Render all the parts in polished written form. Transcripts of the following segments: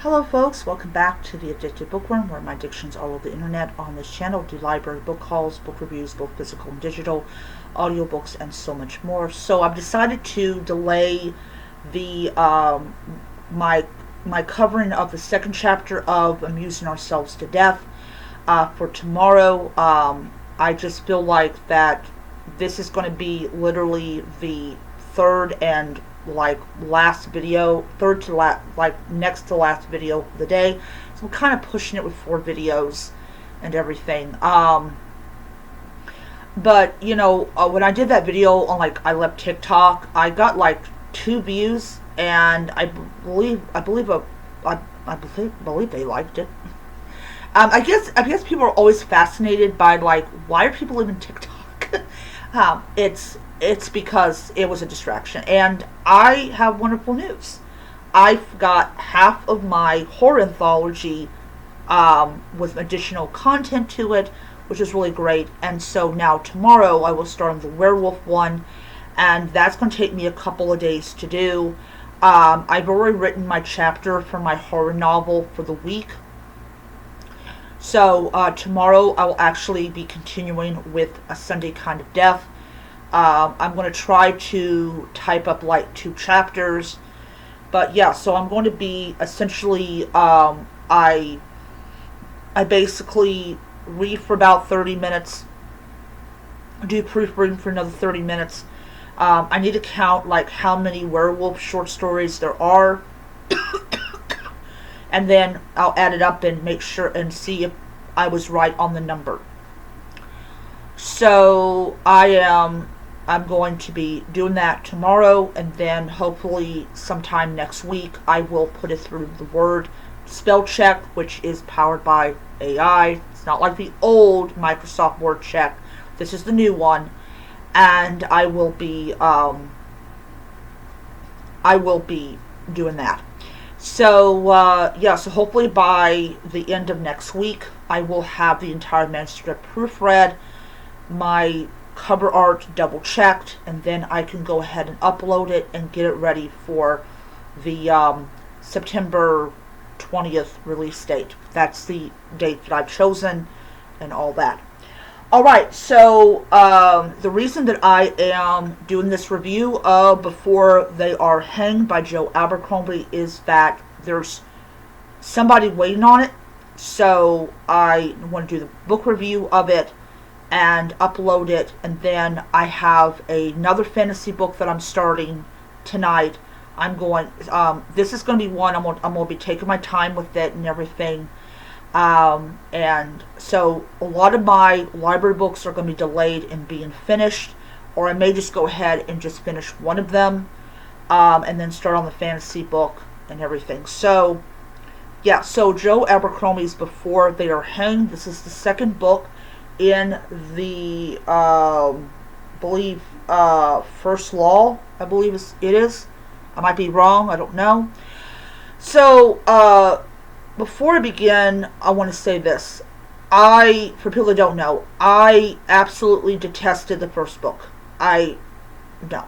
Hello folks, welcome back to The Addicted Bookworm, where my addictions all over the internet. On this channel do library book hauls, book reviews, both physical and digital, audiobooks, and so much more. So I've decided to delay the my covering of the second chapter of Amusing Ourselves to Death for tomorrow. I just feel like that this is going to be literally the third and last video, third to last, next to last video of the day. So I'm kind of pushing it with 4 videos and everything. But you know, when I did that video on I left TikTok, I got 2 views, and I believe they liked it. I guess people are always fascinated by why are people leaving TikTok? It's because it was a distraction. And I have wonderful news. I've got half of my horror anthology with additional content to it, which is really great. And so now tomorrow I will start on the werewolf one, and that's going to take me a couple of days to do. I've already written my chapter for my horror novel for the week. So tomorrow I will actually be continuing with A Sunday Kind of Death. I'm going to try to type up 2 chapters. But yeah, so I'm going to be essentially, I basically read for about 30 minutes, do proofreading for another 30 minutes. I need to count how many werewolf short stories there are. And then I'll add it up and make sure and see if I was right on the number. So I'm going to be doing that tomorrow, and then hopefully sometime next week I will put it through the Word spell check, which is powered by AI. It's not like the old Microsoft Word check. This is the new one, and I will be doing that. So yeah, so hopefully by the end of next week I will have the entire manuscript proofread, my cover art double checked, and then I can go ahead and upload it and get it ready for the September 20th release date. That's the date that I've chosen and all that. Alright, so the reason that I am doing this review of Before They Are Hanged by Joe Abercrombie is that there's somebody waiting on it. So I want to do the book review of it and upload it, and then I have another fantasy book that I'm starting tonight. This is going to be one I'm going to be taking my time with it and everything. And so a lot of my library books are going to be delayed in being finished, or I may just go ahead and just finish one of them, and then start on the fantasy book and everything. So yeah, so Joe Abercrombie's Before They Are Hanged. This is the second book in the First Law, I believe it is. I might be wrong, I don't know. So before I begin, I want to say this. For people that don't know, I absolutely detested the first book. No.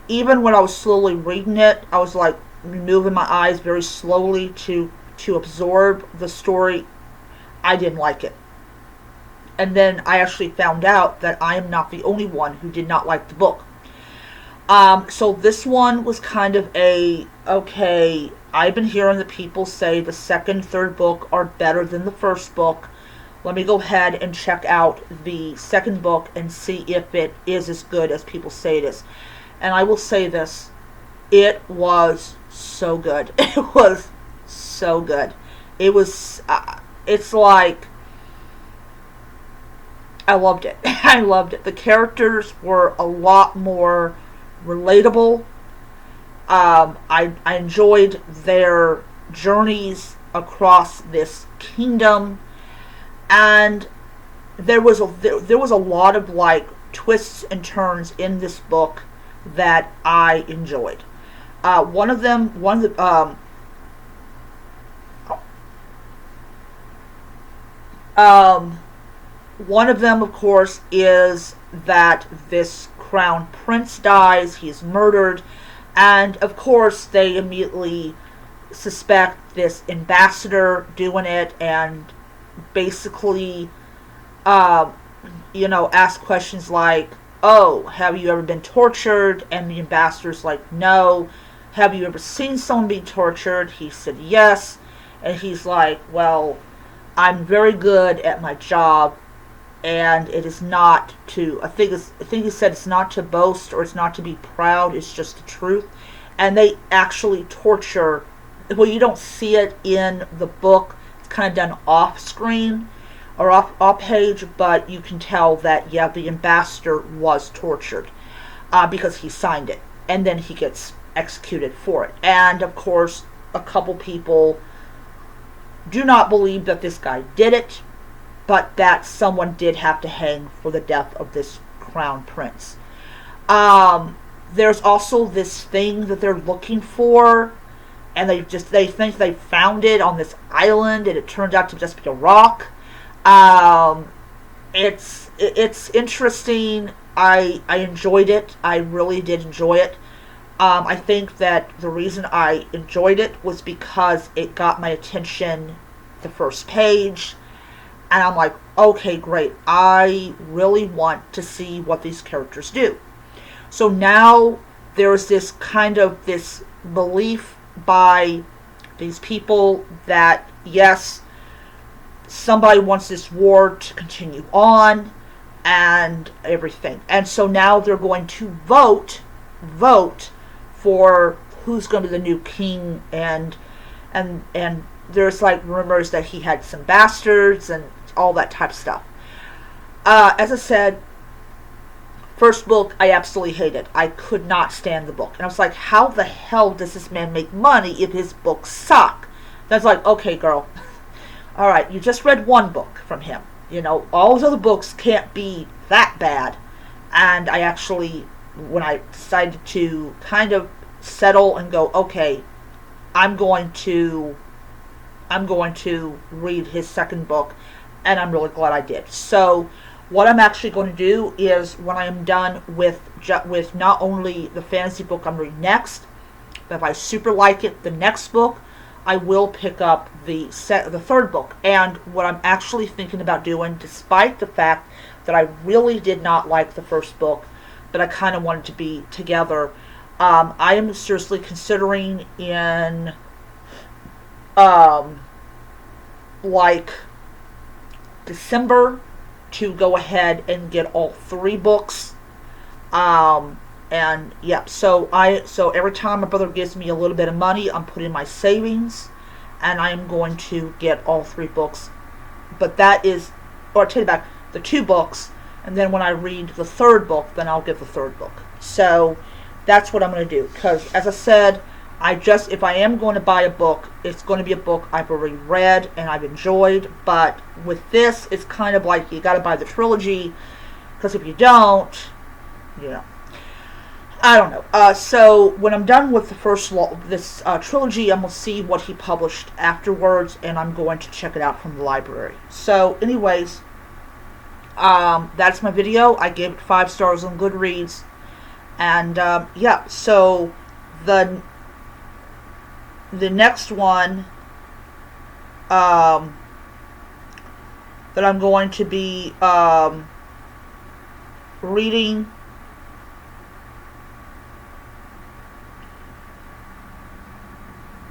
Even when I was slowly reading it, I was moving my eyes very slowly to absorb the story. I didn't like it. And then I actually found out that I am not the only one who did not like the book. So this one was kind of okay, I've been hearing the people say the second, third book are better than the first book. Let me go ahead and check out the second book and see if it is as good as people say it is. And I will say this, it was so good. It was so good. It was, it's I loved it. I loved it. The characters were a lot more relatable. I enjoyed their journeys across this kingdom, and there was a lot of twists and turns in this book that I enjoyed. One of them, of course, is that this crown prince dies. He's murdered, and of course they immediately suspect this ambassador doing it, and basically, uh, ask questions like, "Oh, have you ever been tortured?" And the ambassador's like, "No." "Have you ever seen someone be tortured?" He said, "Yes." And he's like, "Well, I'm very good at my job, and it is not to, I think he said, it's not to boast or it's not to be proud, it's just the truth." And they actually torture, well, you don't see it in the book, it's kind of done off screen or off page, but you can tell that, yeah, the ambassador was tortured because he signed it, and then he gets executed for it. And of course, a couple people do not believe that this guy did it, but that someone did have to hang for the death of this crown prince. There's also this thing that they're looking for, and they think they found it on this island, and it turned out to just be a rock. It's interesting. I enjoyed it. I really did enjoy it. I think that the reason I enjoyed it was because it got my attention the first page, and I'm like, okay, great. I really want to see what these characters do. So now there's this kind of this belief by these people that, yes, somebody wants this war to continue on and everything. And so now they're going to vote for who's going to be the new king, and there's like rumors that he had some bastards and all that type of stuff. As I said, first book I absolutely hated. I could not stand the book, and I was like, how the hell does this man make money if his books suck? That's like, okay, girl, all right, you just read one book from him. All those other books can't be that bad. And I actually, when I decided to kind of settle and go, okay, I'm going to read his second book, and I'm really glad I did. So what I'm actually going to do is, when I am done with not only the fantasy book I'm reading next, but if I super like it, the next book, I will pick up the third book. And what I'm actually thinking about doing, despite the fact that I really did not like the first book, but I kind of wanted to be together, I am seriously considering in like December to go ahead and get all three books. And yeah, so every time my brother gives me a little bit of money, I'm putting in my savings, and I am going to get all three books. But that is, or I take it back, the two books, and then when I read the third book, then I'll get the third book. So that's what I'm going to do. Because as I said, if I am going to buy a book, it's going to be a book I've already read and I've enjoyed. But with this, it's kind of like you got to buy the trilogy, because if you don't, I don't know. So when I'm done with the first this trilogy, I'm going to see what he published afterwards, and I'm going to check it out from the library. So anyways, that's my video. I gave it 5 stars on Goodreads. And yeah, so the next one that I'm going to be reading,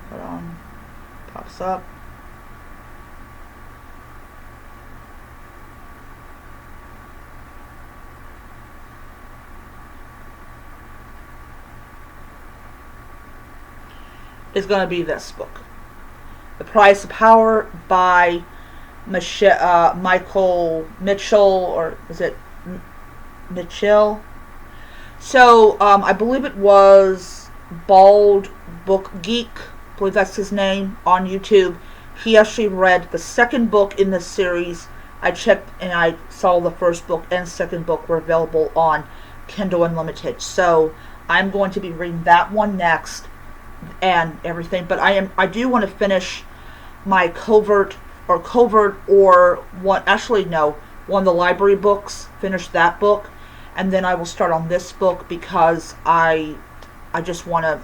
hold on, pops up. Is going to be this book, The Price of Power by Michael Mitchell, or is it Mitchell? So I believe it was Bald Book Geek, I believe that's his name, on YouTube. He actually read the second book in this series. I checked and I saw the first book and second book were available on Kindle Unlimited. So I'm going to be reading that one next and everything. But I do want to finish my covert or one of the library books, finish that book, and then I will start on this book, because I just want to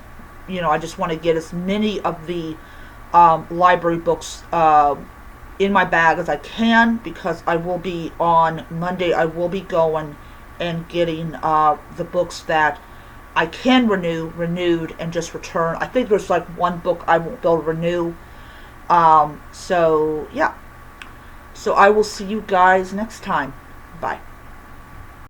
I just want to get as many of the library books in my bag as I can, because I will be on Monday. I will be going and getting the books that I can renewed, and just return. I think there's like one book I won't be able to renew. So yeah. So I will see you guys next time. Bye.